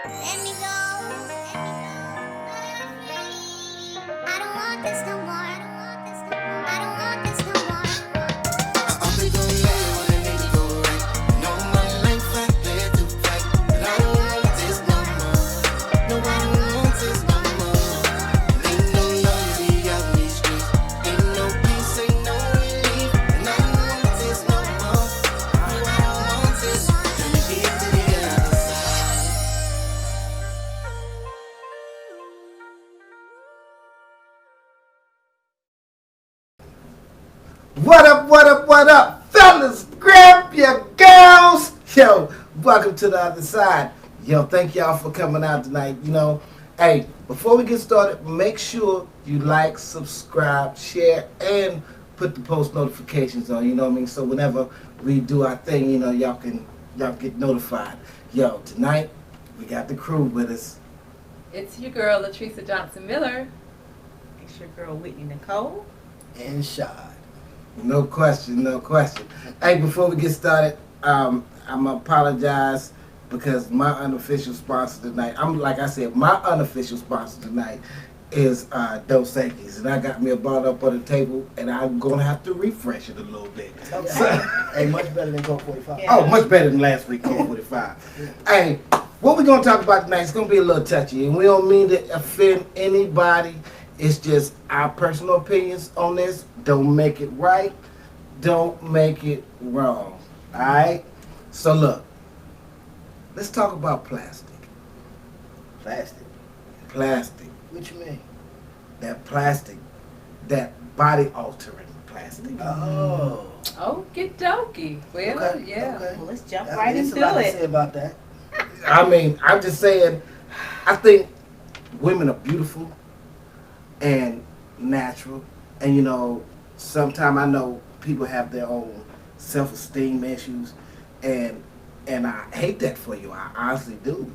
Let me go. I don't want this no more. I don't want this no more. I'm only gonna let it when I need to go right. No, my life I there to fight. But I don't want this no more. No, I don't want this no more. Ain't no loyalty out in these streets. Ain't no peace, ain't no relief. And I don't want this no more. No, I don't want this. Let me get to the other side. What up, fellas? Grab your girls. Yo, welcome to the other side. Yo, thank y'all for coming out tonight. Hey, before we get started, make sure you like, subscribe, share, and put the post notifications on. You know what I mean? So whenever we do our thing, y'all get notified. Yo, tonight we got the crew with us. It's your girl, Latricia Johnson Miller. It's your girl, Whitney Nicole. And Shad. No question. Hey, before we get started, I'm gonna apologize because my unofficial sponsor tonight, my unofficial sponsor tonight is Dos Equis, and I got me a bottle up on the table, and I'm gonna have to refresh it a little bit. Okay. So, Hey, much better than Coke 45. Yeah. oh, much better than last week, Coke 45. Hey, what we're gonna talk about tonight is gonna be a little touchy, and we don't mean to offend anybody. It's just our personal opinions on this. Don't make it right. Don't make it wrong. Alright? So look, let's talk about plastic. Plastic. Plastic. What you mean? That plastic. That body altering plastic. Oh. Okie dokie. Well, Okay, yeah. okay. Well, let's jump Yeah, right there's into a lot to say it. about that. I mean, I'm just saying, I think women are beautiful and natural. And sometimes I know people have their own self-esteem issues, and I hate that for you. I honestly do,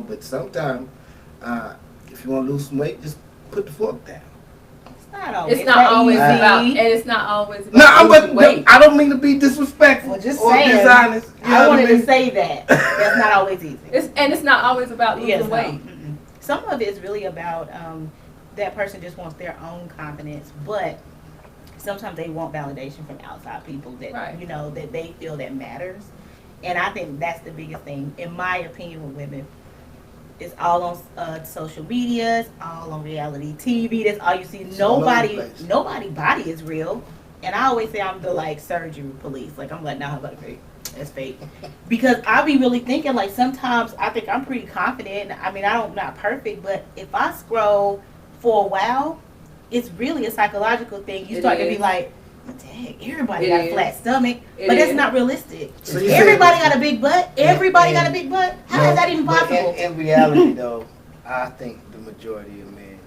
but sometimes if you want to lose some weight, just put the fork down. It's not always It's not that always easy. about, and it's not always No, about losing but weight. I don't mean to be disrespectful Well, just or saying, dishonest. You know I what wanted mean? to say that. That's not always easy. It's not always about losing Yes, no. weight. Mm-mm. Some of it is really about that person just wants their own confidence, but sometimes they want validation from outside people that Right. that they feel that matters. And I think that's the biggest thing, in my opinion, with women. It's all on social media, it's all on reality TV. That's all you see. It's all over the place. Nobody body is real. And I always say I'm the surgery police. I'm like, nah, that's fake. That's fake. Because I be really thinking sometimes I think I'm pretty confident. I mean, I'm not perfect, but if I scroll for a while, it's really a psychological thing. You It start to be is. like, dang, everybody It got a is. flat stomach. It But that's is. not realistic. So you Everybody said- got a big butt. Everybody got a and- big butt. How is that even But possible? in reality, though, I think the majority of men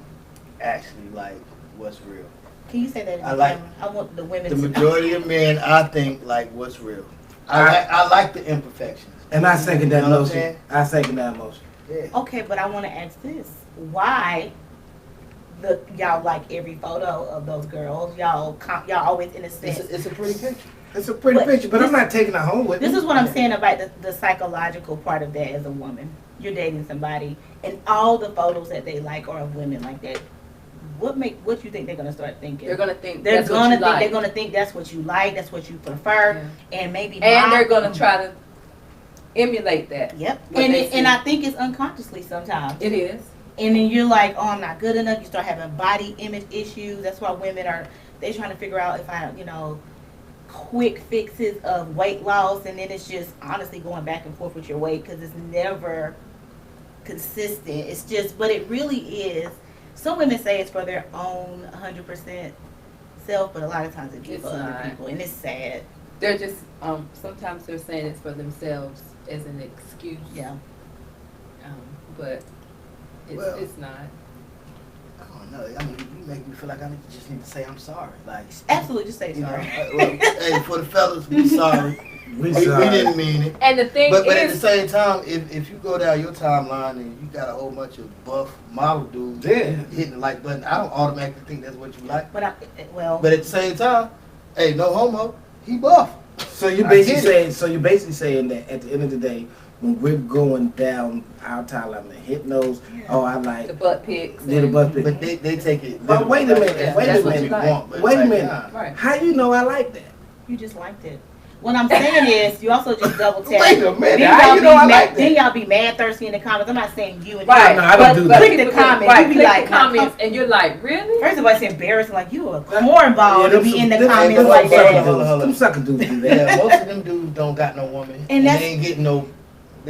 actually like what's real. Can you say that in I the like- camera? I want the women The to majority of men, I think, like what's real. I like the imperfections. And I second that You know what I'm motion. saying? I second that motion. Yeah. Okay, but I want to ask this: why y'all like every photo of those girls? Y'all always in a sense. It's a pretty picture. It's a pretty But picture, but I'm this- not taking it home with me. This is what I'm saying about the psychological part of that as a woman. You're dating somebody, and all the photos that they like are of women like that. What you think they're gonna start thinking? They're gonna think They're that's what gonna you think like. they're gonna think that's what you like, that's what you prefer, and maybe And not. they're gonna try to emulate that. Yep. what And they see. I think it's unconsciously sometimes. It is. And then you're like, oh, I'm not good enough. You start having body image issues. That's why women they're trying to figure out if quick fixes of weight loss, and then it's just honestly going back and forth with your weight because it's never consistent. It's just, but it really is. Some women say it's for their own 100% self, but a lot of times it's It's for other not. people, and it's sad. They're just sometimes they're saying it's for themselves as an excuse. Yeah. But Well- it's not. I don't know. I mean, you make me feel like just need to say I'm sorry. Absolutely, just say You know, sorry. hey, for the fellas, we sorry. We We sorry. didn't mean it. And the thing But at the is, same time, if you go down your timeline and you got a whole bunch of buff model dudes Yeah. hitting the like button, I don't automatically think that's what you like. But But at the same time, hey, no homo, he buff. So you I basically get it. saying, that at the end of the day, when we're going down our timeline and hitting those, oh, I like The butt pics. did a and- butt pic. But they take it. But wait a literally, minute, like, wait a that's what minute. you want, but it's Wait a like, minute. nah. Right. How you know I like that? You just liked it. What I'm saying is, you also just double tap. Wait a minute, Then how y'all you be know I mad- like that? Then y'all be mad thirsty in the comments. I'm not saying you and Right. No, I don't do that. Click the comments. Right. You be Click like, the comments, and you're like, really? first of all, it's embarrassing. Like you a cornball to them be some- in the them- comments them like sucker that. dudes. Hold on. Them sucker dudes do that. Yeah, most of them dudes don't got no woman, And and that's- they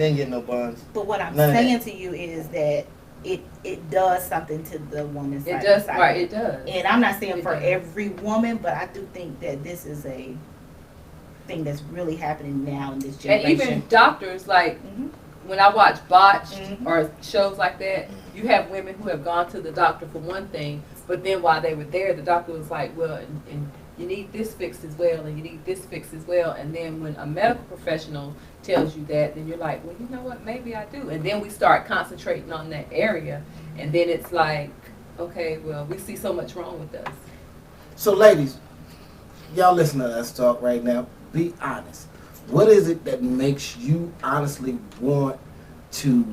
ain't getting no buns. But what I'm None of that. saying to you is that it does something to the woman's It side does. of the Right. It does. And I'm not saying It for does. every woman, but I do think that this is a thing that's really happening now in this And generation. even doctors, like Mhm. when I watch Botched Mhm. or shows like that, you have women who have gone to the doctor for one thing, but then while they were there, the doctor was like, well, and you need this fixed as well, and you need this fixed as well. And then when a medical professional tells you that, then you're like, well, you know what, maybe I do. And then we start concentrating on that area, and then it's like, okay, well, we see so much wrong with us. So, ladies, y'all listen to us talk right now. Be honest. What is it that makes you honestly want to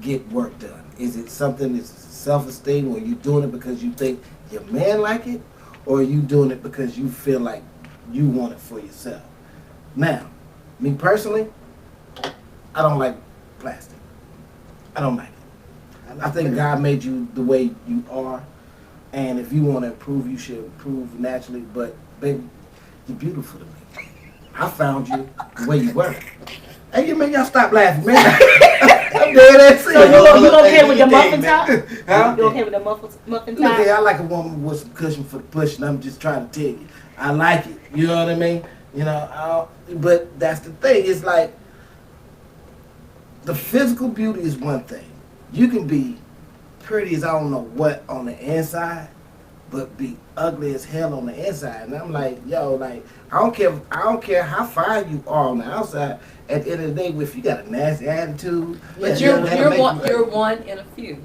get work done? Is it something that's self-esteem, or you doing it because you think your man like it, or are you doing it because you feel like you want it for yourself? Now, me personally, I don't like plastic. I don't like it. I think God made you the way you are, and if you want to improve, you should improve naturally. But baby, you're beautiful to me. I found you the way you were. Hey, you man, y'all stop laughing, man. I'm dead ass So serious. you okay with the Hey, muffin man. top? Huh? You okay with the muffin Look top? here, I like a woman with some cushion for the push, and I'm just trying to tell you, I like it. You know what I mean? You know, but that's the thing. It's like the physical beauty is one thing. You can be pretty as I don't know what on the inside, but be ugly as hell on the inside. And I'm like, yo, like I don't care how fine you are on the outside. At the end of the day, if you got a nasty attitude, But Yeah, you're that'll make one. you- You're one in a few.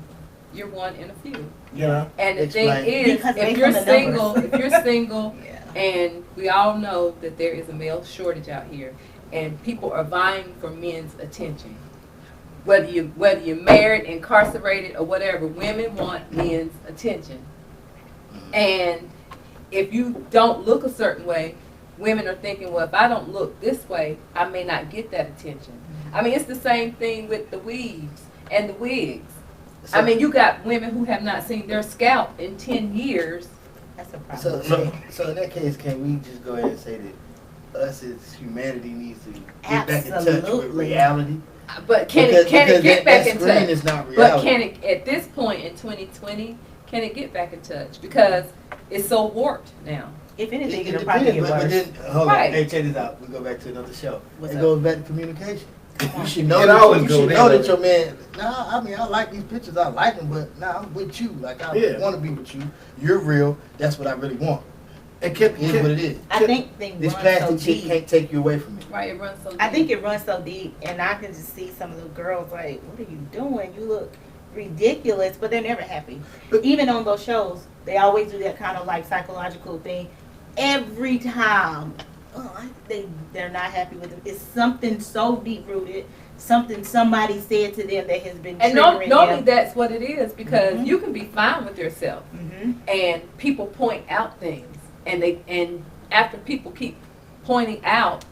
You're one in a few. you know. And the Explain. thing is, Because if based you're on the single, numbers. if you're single, Yeah. and we all know that there is a male shortage out here, and people are vying for men's attention. Whether you're married, incarcerated, or whatever, women want men's attention. And if you don't look a certain way, women are thinking, well, if I don't look this way, I may not get that attention. I mean, it's the same thing with the weaves and the wigs. I mean, you got women who have not seen their scalp in 10 years. That's a problem. So in that case, can we just go ahead and say that us as humanity needs to get back in touch with Absolutely. reality? But can Because it get back that in screen touch? is not But reality. can it, at this point in 2020, can it get back in touch? Because it's so warped now. If It anything, it'll probably depends, get but worse. then, hold Right. on, hey, check this out. We go back to another show. What's It up? goes back to communication. You should know It that, always you go should there, know though. that your man, I mean, I like these pictures, I like them, but I'm with you. Like, I Yeah. want to be with you. You're real. That's what I really want. And It is what it is. I think things This run so plastic shit deep. can't take you away from it. Right, it runs so deep. I think it runs so deep, and I can just see some of the girls like, "What are you doing? You look ridiculous," but they're never happy. But- Even on those shows, they always do that kind of like psychological thing. Every time, they're not happy with it. It's something so deep rooted, something somebody said to them that has been And triggering normally them. that's what it is, because Mhm. you can be fine with yourself, Mhm. and people point out things, and after people keep pointing out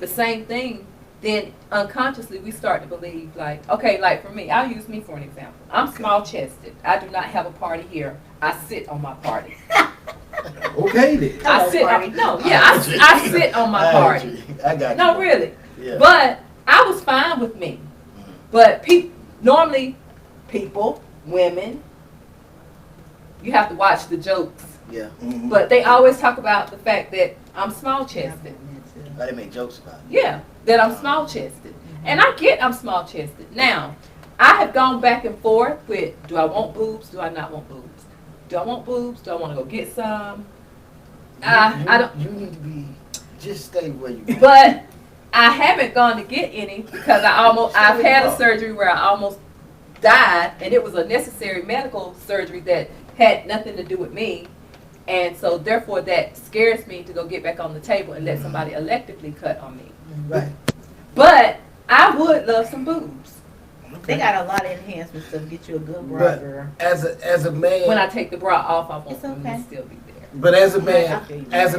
the same thing, then unconsciously we start to believe, like, okay, like for me, I'll use me for an example. I'm small chested. I do not have a party here. I sit on my party. Okay then. I Hello, sit party. on, no, yeah, I sit on my party. I got you. No, really. Yeah. But I was fine with me. But normally, people, women, you have to watch the jokes. Yeah. Mhm. But they always talk about the fact that I'm small chested. They make jokes about it. Yeah, that I'm small chested. And I get I'm small chested. Now, I have gone back and forth with, do I want boobs? Do I not want boobs? Do I want boobs? Do I want to go get some? I don't. You need to be, just stay where you are. But I haven't gone to get any because I've had a surgery where I almost died, and it was a necessary medical surgery that had nothing to do with me. And so therefore that scares me to go get back on the table and let somebody electively cut on me. Right. But I would love some boobs They got a lot of enhancements to get you a good bra, But girl. as a man, when I take the bra off. I want It's them okay. to still be there. but as a Right, I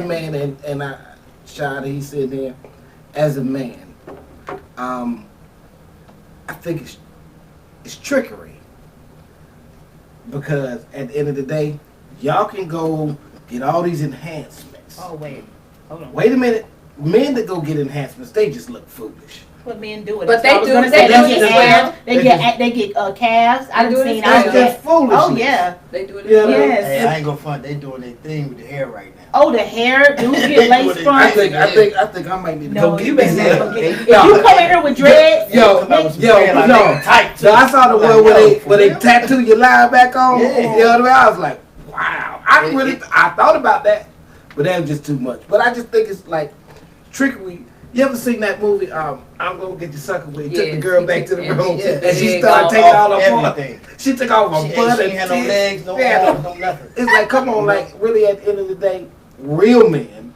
man, feel you. and I, Shada, he said there, as a man, I think it's trickery because at the end of the day, y'all can go get all these enhancements. Oh wait, hold on. Wait a minute, men that go get enhancements, they just look foolish. What men do it? But That's what I they was do- gonna they say. do They it get as abs, well. they get calves. I They do done it seen as all That's well. that. just foolishness. Oh yeah. They do it Yeah, as well. Yes. Hey, I ain't gonna front. They doing their thing with the hair right now. Oh, the hair, dudes get lace I fronts. I think I might need to No, go get you this. better not go get. If No. you come in here with dreads, Yo, Come out with some yo, hair like no. they tight too. So I saw the Like, one where yo, they for where they real? tattoo your line back on. Yeah. You know what I mean? I was like, wow. It- I thought about that, but that was just too much. But I just think it's like trickery. You ever seen that movie? I'm gonna get you sucker where he took the Yes, girl he back to the took- room yeah, and she yeah, started off- taking all her part. everything. She took off her She butt ain't and had no tits. legs, no Yeah. arms, no nothing. It's like, come on, like really at the end of the day, real men,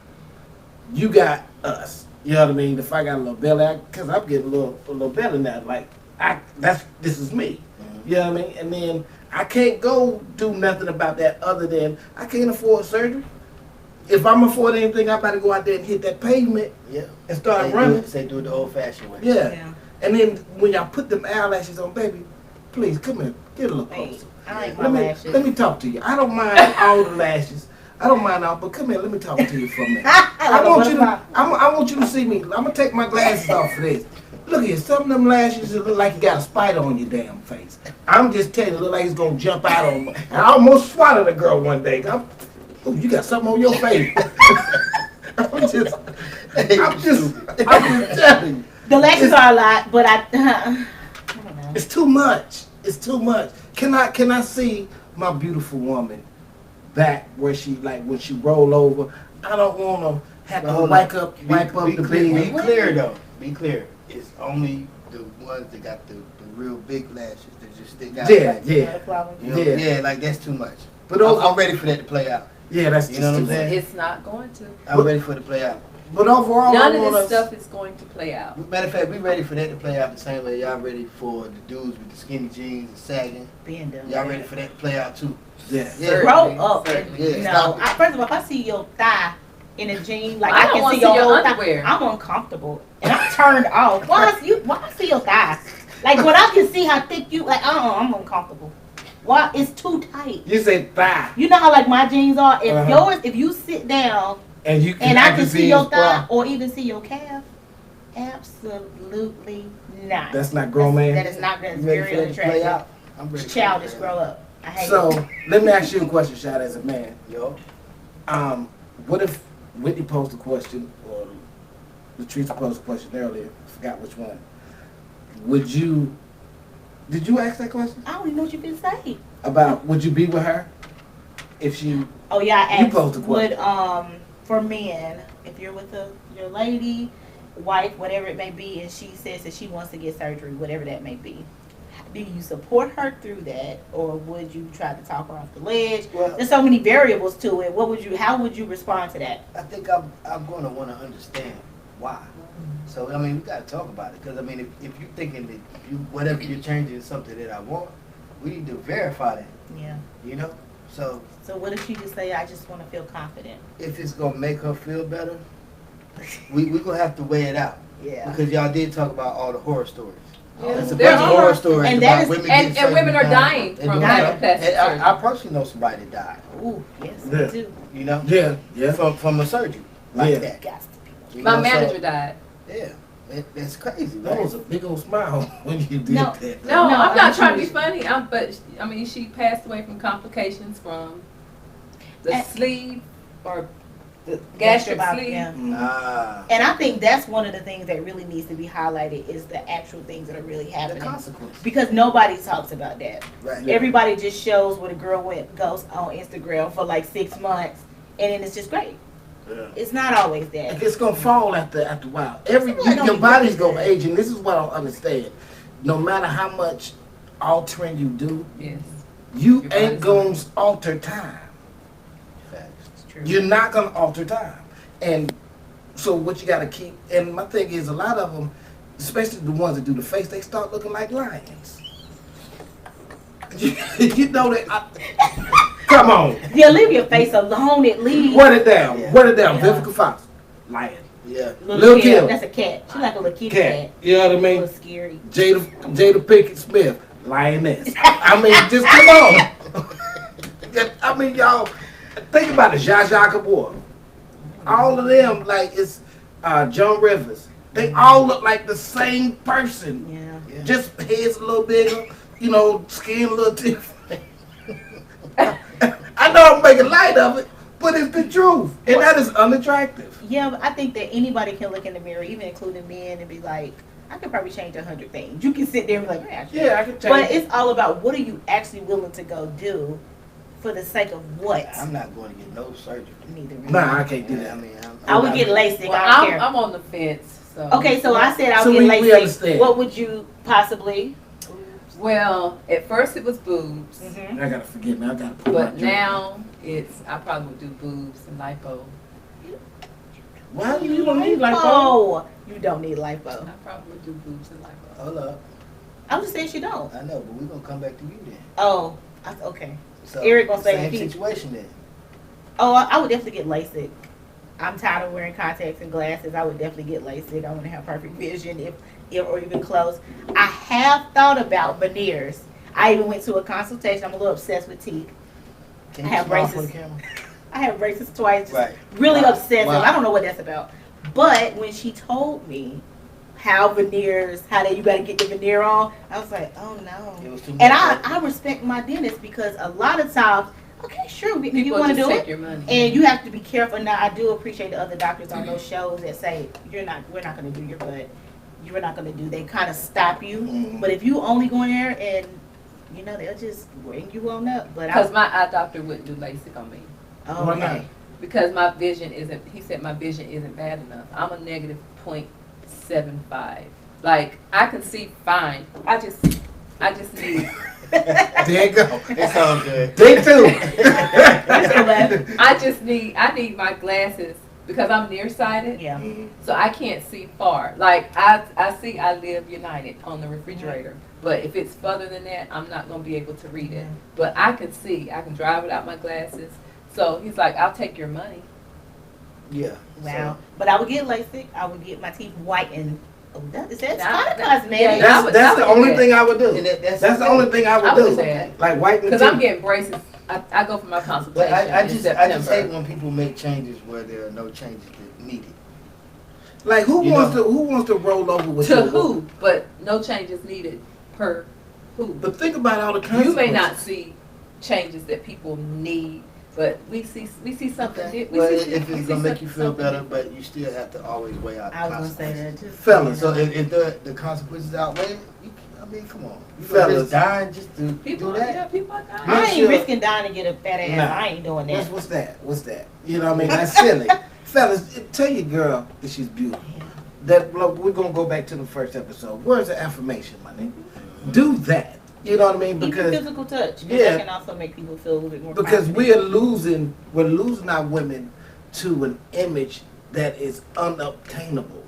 you got us. You know what I mean? If I got a little belly, because I'm getting a little belly now. Like this is me. You know what I mean? And then I can't go do nothing about that other than I can't afford surgery. If I'm afford anything, I better go out there and hit that pavement Yeah. and start They running. do it the old-fashioned way. Yeah. Yeah. And then when y'all put them eyelashes on, baby, please come here, get a little Wait, closer. I like my Let lashes. me talk to you. I don't mind all the lashes. I don't mind all, but come here, let me talk to you for a minute. I want you to see me. I'm gonna take my glasses off for this. Look here, some of them lashes that look like you got a spider on your damn face. I'm just telling you, it look like it's gonna jump out on me. I almost swatted a girl one day. Oh, you got something on your face. I'm just telling you. The lashes are a lot, but I don't know. It's too much. It's too much. Can I see my beautiful woman back where she like when she roll over? I don't want to have to Hold wipe on. up the Be bed. clear though. Be clear. It's only the ones that got the real big lashes that just stick out. Yeah, Like, yeah, you know? Yeah. Yeah, like that's too much. But those, I'm ready for that to play out. yeah, that's You just know what too I'm saying? much. It's not going to. I'm ready for it to play out. But overall, None I of want this us. stuff is going to play out. Matter of fact, we ready for that to play out the same way y'all ready for the dudes with the skinny jeans and sagging. Being done. Y'all ready for that to play out too. Yeah. Yeah. Grow up. Certainly. Yeah, No, stop it. first of all, if I see your thigh in a jean, like I I, don't can wanna see see your your whole underwear. thigh, I'm uncomfortable and I'm turned off. Why I see your thigh? Like when I can see how thick you, like I'm uncomfortable. Why? It's too tight. You say thigh, You know how like my jeans are. If Uh-huh. if you sit down and you and I can see your his thigh bra. or even see your calf, absolutely not. That's not grown man. That is not. That's You ready very for that to play unattractive. out? I'm ready. It's for that to childish. play Grow out. up. I hate So it. let me ask you a question, Shad, as a man. Yo. What if Whitney posed a question or Latrice posed a question earlier? Forgot which one. Did you ask that question I don't even know what you can say. about would you be with her if she? Oh yeah, I You asked, posed a would question. for men, if you're with your lady, wife, whatever it may be, and she says that she wants to get surgery, whatever that may be, do you support her through that, or would you try to talk her off the ledge? Well, There's so many variables to it. How would you respond to that? I think I'm going to want to understand why. So I mean, we got to talk about it because I mean, if you're thinking that whatever you're changing is something that I want, we need to verify that. Yeah. You know. So So what if she just say, I just want to feel confident? if it's gonna make her feel better, we gonna have to weigh it out Yeah. because y'all did talk about all the horror stories. Yeah. There's a There bunch of are. horror stories And about that is- women and getting women are surgery dying done. from And having plastic and surgery. I personally know somebody that died. Ooh, yes, Yeah. me too. You know, Yeah. from a surgery like Yeah. that. Got to be. You My know, so- manager died. Yeah, that's crazy. That Right? was a big old smile when you did No. that. No, No, I'm not I'm trying to be serious. funny. But I mean, she passed away from complications from the And- sleeve or the gastric sleeve. Yeah. Ah, And I think that's one of the things that really needs to be highlighted is the actual things that are really the happening. consequence. Because nobody talks about that. Right. Everybody just shows what a girl goes on Instagram for like 6 months, and then it's just great. Yeah. It's not always that. It's gonna fall after a while. Somebody don't Your be body's looking gonna good. age, and this is what I don't understand. No matter how much altering you do, Yes. you Your ain't body's gonna alter time. Facts. True. You're not gonna alter time, and so what you gotta keep. And my thing is, a lot of them, especially the ones that do the face, they start looking like lions. You know that. Come on, Yeah, leave your face alone at least. word it down. Yeah. Word it down. Yeah. Vivica Fox, lion. Yeah. Lil' Kim, Kim. that's a cat. She's like a little kitty Cat. cat. You know what I A mean? little scary. Jada Pinkett Smith, lioness. I mean, just come on. I mean, y'all, think about it. Zsa Zsa Gabor. All of them, like, it's Joan Rivers. They all look like the same person. Yeah. Yeah. Just heads a little bigger, you know, skin a little different. I know I'm making light of it, but it's the truth. And that is unattractive. Yeah, but I think that anybody can look in the mirror, even including men, and be like, I could probably change 100 things. You can sit there and be like, yeah, Yeah, I can change. But it's all about what are you actually willing to go do for the sake of what? I'm not going to get no surgery. Neither. Nah, I can't do I that. mean, I would get LASIK. Well, I don't care. I'm on the fence. So. Okay, so I said I So would we get understand. LASIK. What would you possibly? Well, at first it was boobs, Mm-hmm. I gotta forget now. I gotta put my but drink. now I probably would do boobs and lipo. Why do you don't need lipo? Oh, you don't need lipo. I probably would do boobs and lipo. Hold up. I'm just saying you don't. I know, but we're going to come back to you then. Oh, okay. So, Eric gonna say same he- situation then. Oh, I would definitely get LASIK. I'm tired of wearing contacts and glasses. I would definitely get LASIK. I want to have perfect vision, if or even close. I have thought about veneers. I even went to a consultation. I'm a little obsessed with teeth. Can I you have smile for braces. the camera? I have braces twice. Just Right. really Wow. obsessive. Wow. I don't know what that's about. But when she told me how veneers, how that you got to get the veneer on, I was like, oh no. It was too much. And I respect my dentist because a lot of times, okay, sure, you People want to just do take it. your money. And you have to be careful. Now, I do appreciate the other doctors on those shows that say, we're not going to do your butt. You're not going to do, they kind of stop you. Mhm. But if you only go in there and, you know, they'll just bring you on up. But Because my eye doctor wouldn't do LASIK on me. oh, Why okay. not? Because my vision isn't, he said my vision isn't bad enough. I'm a negative .75. Like, I can see fine. I just need, There you go. It's all good. Day two. I need my glasses because I'm nearsighted. Yeah. So I can't see far. Like, I see I Live United on the refrigerator. But if it's further than that, I'm not going to be able to read it. But I can see. I can drive without my glasses. So he's like, I'll take your money. Yeah. Wow. But I would get LASIK. I would get my teeth whitened. Oh, that's kind of Yeah, cosmetic. yeah. That's the only thing I would So, do. and that's the only thing I would I would do. say that. Like whiten the Because I'm teeth. getting braces. I go for my But consultation I in just September. hate when people make changes where there are no changes that needed. Like who You wants know. to roll over with To your who? But no changes needed per who. But think about all the consequences. You may not see changes that people need, but we see something. Okay. We Well, see- if we it's see gonna make you feel something better, different. but you still have to always weigh out the I was going to say consequences. that. Just, Fellas, So if the consequences outweigh, I mean, come on. You Fellas. just dying just to People, do that? yeah, people are dying. I Make ain't sure- risking dying to get a fat ass. Nah. I ain't doing that. What's that? What's that? You know what I mean? That's silly. Fellas, tell your girl that she's beautiful. That look, we're gonna go back to the first episode. Where's the affirmation, my nigga? Do that. You know what I mean? Even Because physical touch. 'Cause Yeah. that can also make people feel a little bit more because confident. we're losing our women to an image that is unobtainable.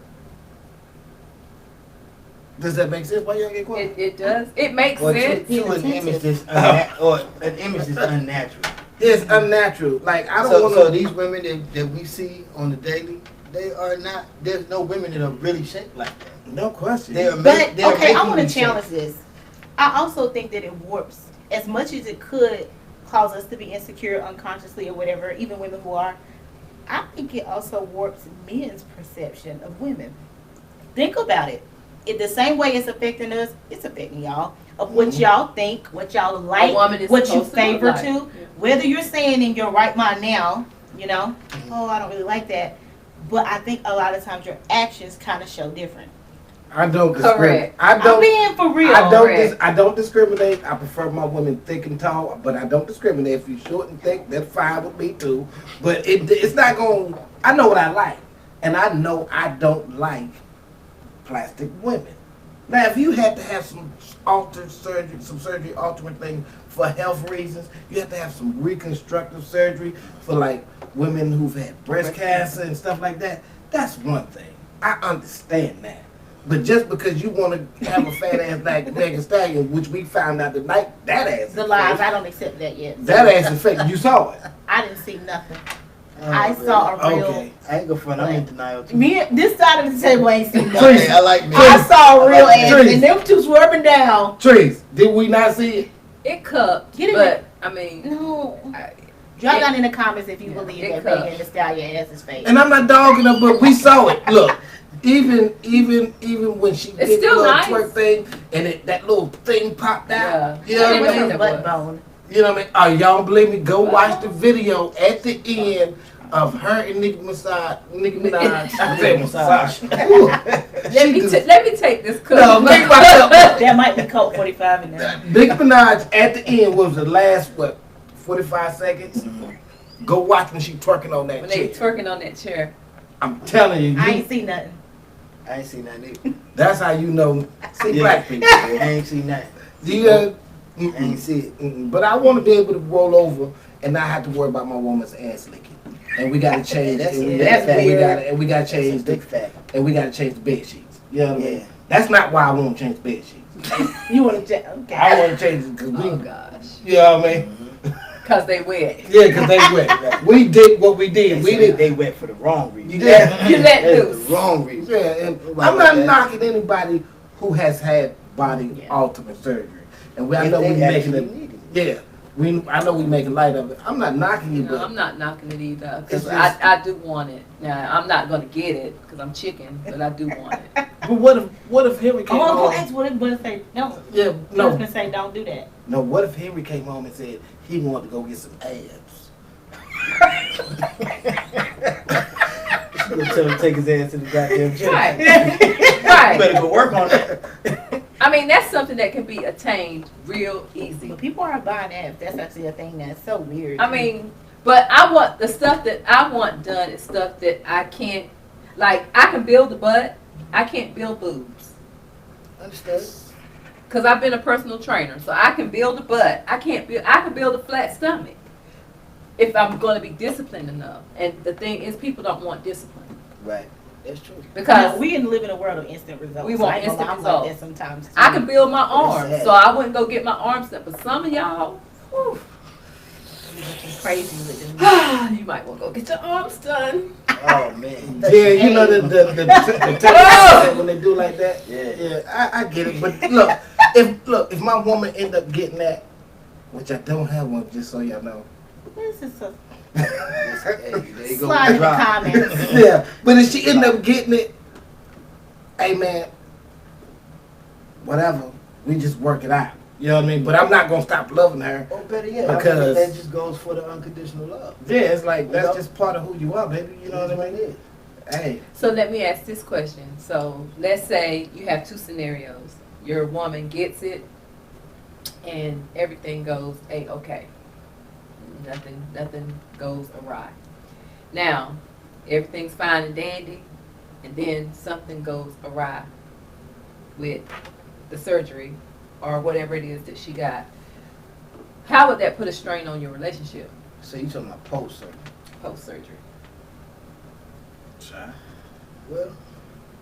Does that make sense? Why y'all get quiet? It does. It makes Or sense. to an image that's or an image that's unnatural. It's unnatural. Like I don't So, want so to. these women that we see on the daily, they are not. There's no women that are really shaped like that. No question. They are. But, they're okay, I making want to these challenge shapes. this. I also think that it warps, as much as it could cause us to be insecure unconsciously or whatever, even women who are, I think it also warps men's perception of women. Think about it. In the same way it's affecting us, it's affecting y'all. Of what y'all think, what y'all like, A woman is what you supposed to look favor like. to. Yeah. Whether you're saying in your right mind now, you know, oh, I don't really like that. But I think a lot of times your actions kind of show different. I don't discriminate. Correct. I I'm don't. being for real. Correct. I don't discriminate. I prefer my women thick and tall, but I don't discriminate. If you're short and thick, that's fine with me too. But it's not going. I know what I like, and I know I don't like plastic women. Now, if you had to have some altered surgery, some surgery altering thing for health reasons, you have to have some reconstructive surgery for like women who've had breast cancer and stuff like that. That's one thing. I understand that. But just because you want to have a fat ass like Megan Stallion, which we found out tonight, that ass is The lies, fake. I don't accept that yet. That ass is fake. You saw it. I didn't see nothing. Oh, I really? saw a real. Okay. I ain't gonna front. I'm in denial too. Me, this side of the table ain't seen nothing. Tracy, I like me. I saw a real I like ass, Tracy. and them two swerving down. Trees, did we not see it? It cupped, Get it but I mean, No. I- Drop it- down in the comments if you Yeah, believe it that cut. Megan Thee Stallion ass is fake. And I'm not dogging her, but we saw it. Look, even when she did the still little nice. twerk thing and that little thing popped out. Yeah. You know I what didn't I know mean? that butt was. bone. You know what I mean? Oh, y'all don't believe me? Go watch the video at the end of her and Nicki Minaj. I said massage. Ooh. Let me take this cup. No, think about that. That might be Coke 45 in there. Nicki Minaj at the end was the last 45 seconds. Go watch when she twerking on that When they chair. twerking on that chair. I'm telling you, I ain't seen nothing. I ain't seen nothing either. that's how you know. See, Yeah. black people. I ain't seen nothing. You, I ain't see it. But I want to be able to roll over and not have to worry about my woman's ass licking. And we gotta change. That's- and we that's gotta, weird. and we gotta That's a change the big fact. and we gotta change the bed sheets. You know what I mean? Yeah. That's not why I want to change the bed sheets. You want to okay. I want to change it because we. Oh gosh. You know what I mean? Cause they wet. Yeah, because they wet. We did what we did. We did. They wet for the wrong reason. You let- You let That's loose. the wrong reason. Yeah, and Right I'm with not that. knocking anybody who has had body Yeah. alternate surgery, and I If know they we making actually it. needed Yeah, I know we making light of it. I'm not knocking you, No, but I'm not knocking it either. It's Cause just- I do want it. Now I'm not gonna get it because I'm chicken, but I do want it. but what if Henry came Oh, home? go ask what it say. No. Yeah, No. no, Husband say don't do that. no. What if Henry came home and said he wanted to go get some abs? You gonna tell him to take his ass to the goddamn gym. Right. You Right. better go work on that. I mean, that's something that can be attained real easy. But people aren't buying that. That's actually a thing that's so weird. I mean, but I want the stuff that I want done is stuff that I can't, like, I can build a butt, I can't build boobs. Understood. Cause I've been a personal trainer, so I can build a butt. I can build a flat stomach if I'm going to be disciplined enough. And the thing is, people don't want discipline Right. That's true. because we live in a world of instant results. We want I ain't gonna instant lie, I'm like results. that sometimes. I can build my arms, sad. so I wouldn't go get my arms done. But some of y'all, whew, crazy with them. you might want to go get your arms done. Oh man. Yeah, you know the Oh! when they do like that. Yeah. Yeah, I get it. But look, if my woman end up getting that, which I don't have one, just so y'all know. This is a Hey, there you go. slide in the Drop. comments. Yeah, but if she end up getting it, hey man, whatever, we just work it out. You know what I mean? But I'm not gonna stop loving her. Oh, better yet, I Because- mean, that just goes for the unconditional love. Yeah, it's like that's You know? just part of who you are, baby. You know what I mean? It is. Hey, So let me ask this question. So let's say you have two scenarios. Your woman gets it, and everything goes A-okay. Nothing goes awry. Now, everything's fine and dandy, and then something goes awry with the surgery or whatever it is that she got. How would that put a strain on your relationship So you talking about post surgery? post-surgery? Well,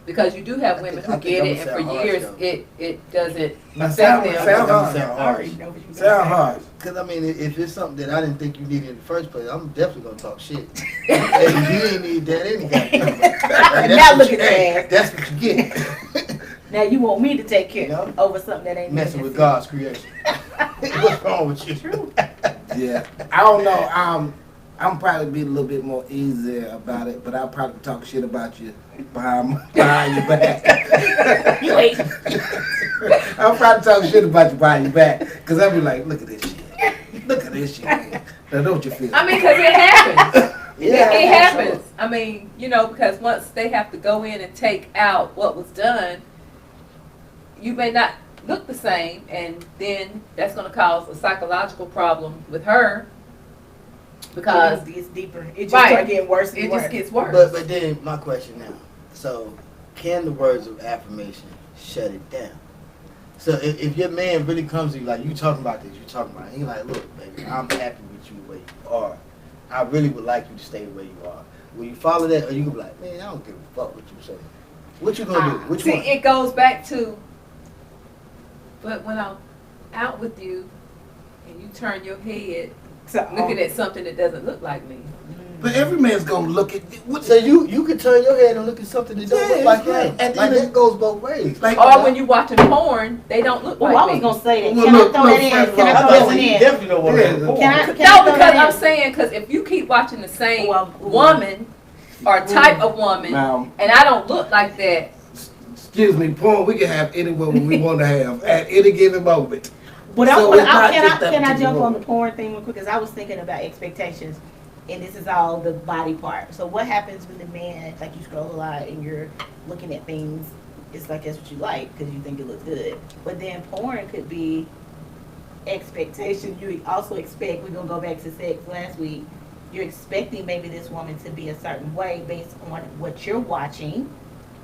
Because you do have I women think- who I think get I'm it, gonna and for sound harsh, years though. it doesn't now affect sound them. hard. sound I harsh. already know what you're Sound gonna hard. Because I mean, if it's something that I didn't think you needed in the first place, I'm definitely gonna talk shit. Hey, you ain't need that any goddamn. Hey, Now that's look what at you- that. That's what you get. say. Now you want me to take care No. over something that ain't Messing with necessary. God's creation. What's wrong with you? True. Yeah, I don't know. I'm probably be a little bit more easier about it, but I'll probably talk shit about you behind your back. You ain't. I'll probably talk shit about you behind your back, cause I'll be like, look at this shit. Look at this shit. Man. Now don't you feel? I mean, because it happens. Yeah, it absolutely. happens. I mean, you know, because once they have to go in and take out what was done, you may not look the same, and then that's going to cause a psychological problem with her because It gets deeper. It just Right. start getting worse and it worse. just gets worse. But then my question now. So, can the words of affirmation shut it down. So if your man really comes to you, like, you talking about this, you talking about it, he like, look, baby, I'm happy with you the way you are. I really would like you to stay the way you are. Will you follow that, or you gonna be like, man, I don't give a fuck what you say. What you gonna do? Which See, one? it goes back to, but when I'm out with you and you turn your head looking at something that doesn't look like me. But every man's gonna look at what. So you can turn your head and look at something that don't look like right. him. And Like, even- that goes both ways. Like, Or when you're watching porn, they don't look Oh, like I me. was gonna say that. Well, Can look, I throw that in? first of Can all, I I throw thought that one you in? definitely don't want Yeah. to. Can I No, throw because that I'm in? saying, because if you keep watching the same Well, woman or type of woman, Now, and I don't look like that, excuse me, porn we can have any woman we want to have at any given moment. But So it's not just that can I particular jump on woman. the porn thing real quick? Because I was thinking about expectations, and this is all the body part. So what happens when the man, like, you scroll a lot and you're looking at things, it's like that's what you like because you think it looks good. But then porn could be expectation. You also expect, we're going to go back to sex last week, you're expecting maybe this woman to be a certain way based on what you're watching,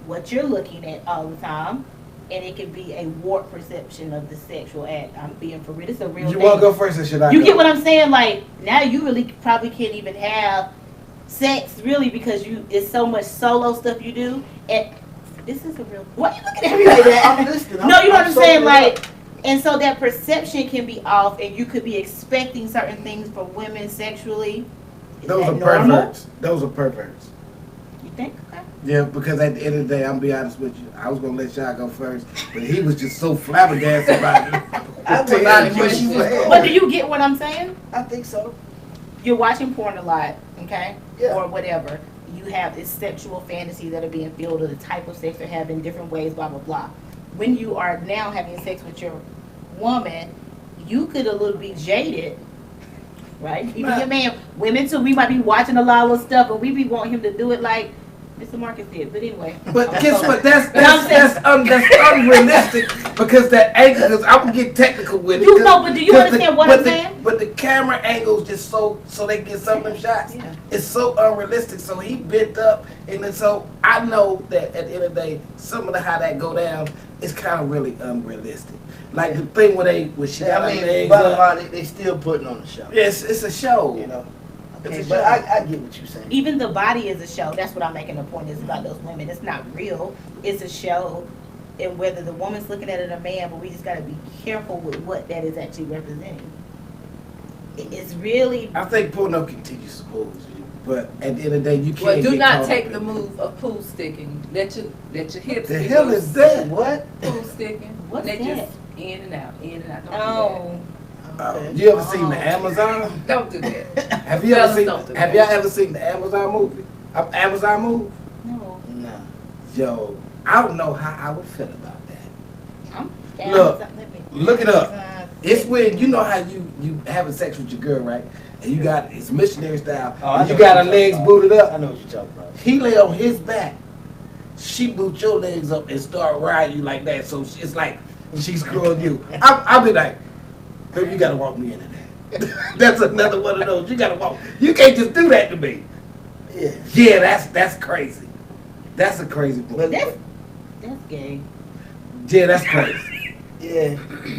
what you're looking at all the time. And it can be a warped perception of the sexual act. I'm being for real. It's a real You thing. want to go first or should I You go? get what I'm saying? Like, now you really probably can't even have sex really because it's so much solo stuff you do. And this is a real. Why are you looking at me like that? I'm listening. No, you know what I'm saying? soaking it Like, up. and so that perception can be off, and you could be expecting certain things from women sexually. Is Those that are normal? perverts. Those are perverts. You think? Okay. Yeah, because at the end of the day, I'm be honest with you. I was gonna let y'all go first, but he was just so flabbergasted about it. I would not wish you would. But do you get what I'm saying? I think so. You're watching porn a lot, okay? Yeah. Or whatever. You have this sexual fantasy that are being filled, or the type of sex they're having, different ways, blah, blah, blah. When you are now having sex with your woman, you could a little be jaded, right? Even your man, women too, we might be watching a lot of stuff, but we be wanting him to do it like Mr. Marcus did. But anyway. But guess what? That's But I'm unrealistic because that angle. Because I'm gonna get technical with it. You know, but do you 'cause understand what but I'm saying? But the camera angle's just so they get some of them shots. Yeah. It's so unrealistic. So he bent up, and then so I know that at the end of the day, some of the how that go down is kind of really unrealistic. Like the thing where she got I her mean, legs bottom up. line, they still putting on the show. Yes, it's a show. You know. Okay, It's a but show. I get what you're saying. Even the body is a show. That's what I'm making a point is about those women. It's not real. It's a show. And whether the woman's looking at it or a man, but we just got to be careful with what that is actually representing. It's really. I think porno continues to move, but at the end of the day, you can't. well, do get not caught take up the in it. move of pool sticking. Let your hips. The be hell loose. is that? What? Pool sticking. What's they that? just in and out, in and out. Don't Oh. You ever seen the Amazon? do that. Don't do that. Have you ever Fellas seen? don't do Have that. y'all ever seen the Amazon movie? Amazon movie? No. Nah. Yo, I don't know how I would feel about that. I'm down. Look, Let me- look it up. It's when you know how you having sex with your girl, right? And you got it's missionary style. Oh, I and know you got what her you're legs talking booted about. I up. know what you're talking about. He lay on his back. She boot your legs up and start riding you like that. So it's like she's screwing you. I'll be like, baby, you gotta walk me into that. That's another one of those. You gotta walk. You can't just do that to me. Yeah. Yeah, that's crazy. That's a crazy book. That's gay. Yeah, that's crazy. Yeah.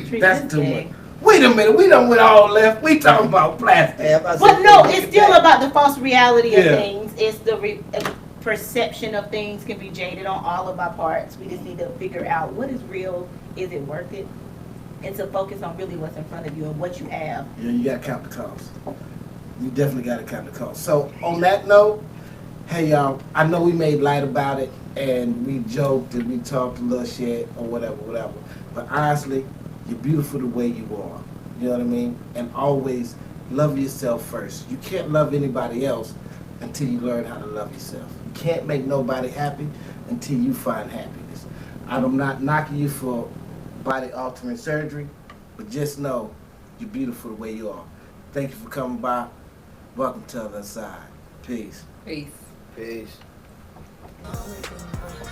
Trick, That's too gay. much. Wait a minute, we done went all left. We talking about plastic. Hey, if I But said- no, it's still about the false reality of Yeah. things. It's the perception of things can be jaded on all of our parts. We just need to figure out what is real. Is it worth it? And to focus on really what's in front of you and what you have. Yeah, you gotta count the cost. You definitely gotta count the cost. So on that note, hey y'all, I know we made light about it and we joked and we talked a little shit or whatever. But honestly, you're beautiful the way you are. You know what I mean? And always love yourself first. You can't love anybody else until you learn how to love yourself. You can't make nobody happy until you find happiness. I'm not knocking you for body altering surgery, but just know you're beautiful the way you are. Thank you for coming by. Welcome to OtherSide. Peace. Peace. Peace. Always in the